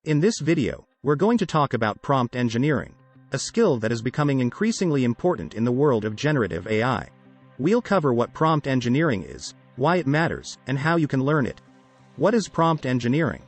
In this video, we're going to talk about prompt engineering, a skill that is becoming increasingly important in the world of generative AI. We'll cover what prompt engineering is, why it matters, and how you can learn it. What is prompt engineering?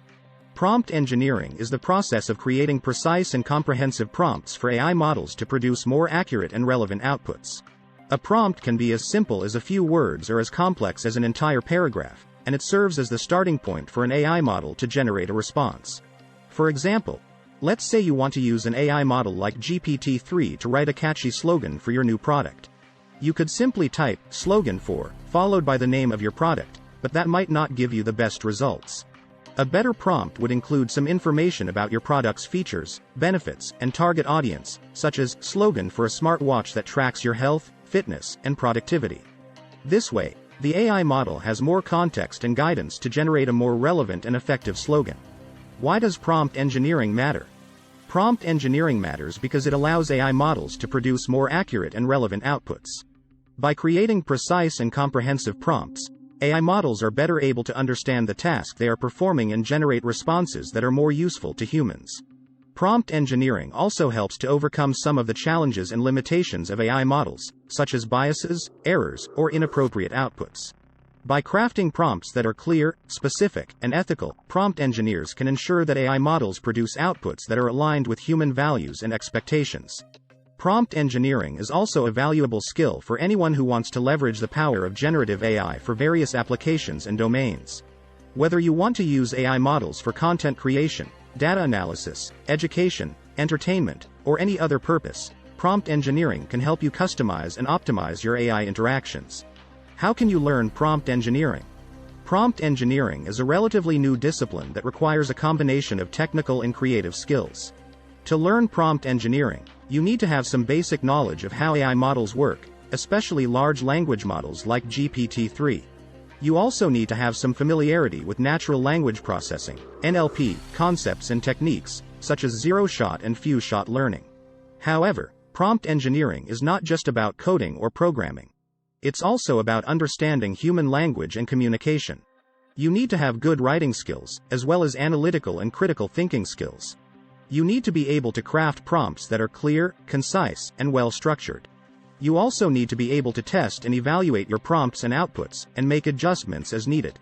Prompt engineering is the process of creating precise and comprehensive prompts for AI models to produce more accurate and relevant outputs. A prompt can be as simple as a few words or as complex as an entire paragraph, and it serves as the starting point for an AI model to generate a response. For example, let's say you want to use an AI model like GPT-3 to write a catchy slogan for your new product. You could simply type "slogan for," followed by the name of your product, but that might not give you the best results. A better prompt would include some information about your product's features, benefits, and target audience, such as "slogan for a smartwatch that tracks your health, fitness, and productivity." This way, the AI model has more context and guidance to generate a more relevant and effective slogan. Why does prompt engineering matter? Prompt engineering matters because it allows AI models to produce more accurate and relevant outputs. By creating precise and comprehensive prompts, AI models are better able to understand the task they are performing and generate responses that are more useful to humans. Prompt engineering also helps to overcome some of the challenges and limitations of AI models, such as biases, errors, or inappropriate outputs. By crafting prompts that are clear, specific, and ethical, prompt engineers can ensure that AI models produce outputs that are aligned with human values and expectations. Prompt engineering is also a valuable skill for anyone who wants to leverage the power of generative AI for various applications and domains. Whether you want to use AI models for content creation, data analysis, education, entertainment, or any other purpose, prompt engineering can help you customize and optimize your AI interactions. How can you learn prompt engineering? Prompt engineering is a relatively new discipline that requires a combination of technical and creative skills. To learn prompt engineering, you need to have some basic knowledge of how AI models work, especially large language models like GPT-3. You also need to have some familiarity with natural language processing, NLP, concepts and techniques, such as zero-shot and few-shot learning. However, prompt engineering is not just about coding or programming. It's also about understanding human language and communication. You need to have good writing skills, as well as analytical and critical thinking skills. You need to be able to craft prompts that are clear, concise, and well-structured. You also need to be able to test and evaluate your prompts and outputs, and make adjustments as needed.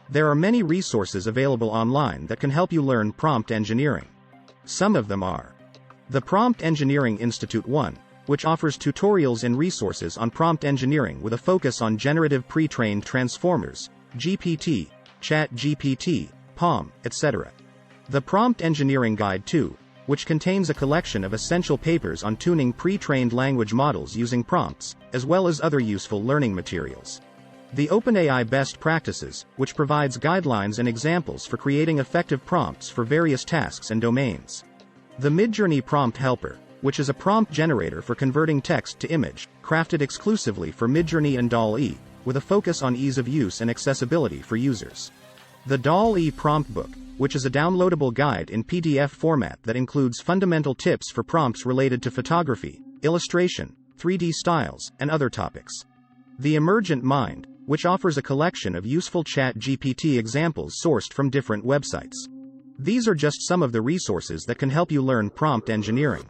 There are many resources available online that can help you learn prompt engineering. Some of them are the Prompt Engineering Institute 1, which offers tutorials and resources on prompt engineering with a focus on generative pre-trained transformers, GPT, chatgpt, PaLM, etc. The Prompt Engineering Guide 2, which contains a collection of essential papers on tuning pre-trained language models using prompts, as well as other useful learning materials. The OpenAI Best Practices, which provides guidelines and examples for creating effective prompts for various tasks and domains. The Midjourney Prompt Helper, which is a prompt generator for converting text to image, crafted exclusively for Midjourney and DALL-E, with a focus on ease of use and accessibility for users. The DALL-E Prompt Book, which is a downloadable guide in PDF format that includes fundamental tips for prompts related to photography, illustration, 3D styles, and other topics. The Emergent Mind, which offers a collection of useful ChatGPT examples sourced from different websites. These are just some of the resources that can help you learn prompt engineering.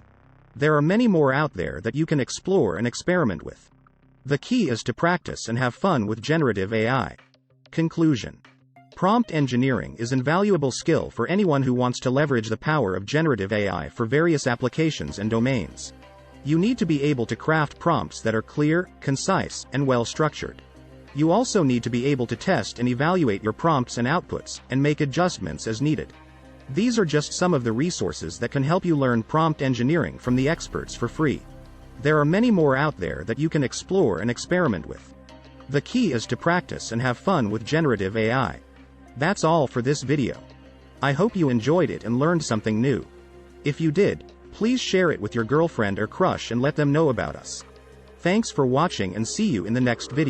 There are many more out there that you can explore and experiment with. The key is to practice and have fun with generative AI. Conclusion. Prompt engineering is an invaluable skill for anyone who wants to leverage the power of generative AI for various applications and domains. You need to be able to craft prompts that are clear, concise, and well-structured. You also need to be able to test and evaluate your prompts and outputs, and make adjustments as needed. These are just some of the resources that can help you learn prompt engineering from the experts for free. There are many more out there that you can explore and experiment with. The key is to practice and have fun with generative AI. That's all for this video. I hope you enjoyed it and learned something new. If you did, please share it with your girlfriend or crush and let them know about us. Thanks for watching and see you in the next video.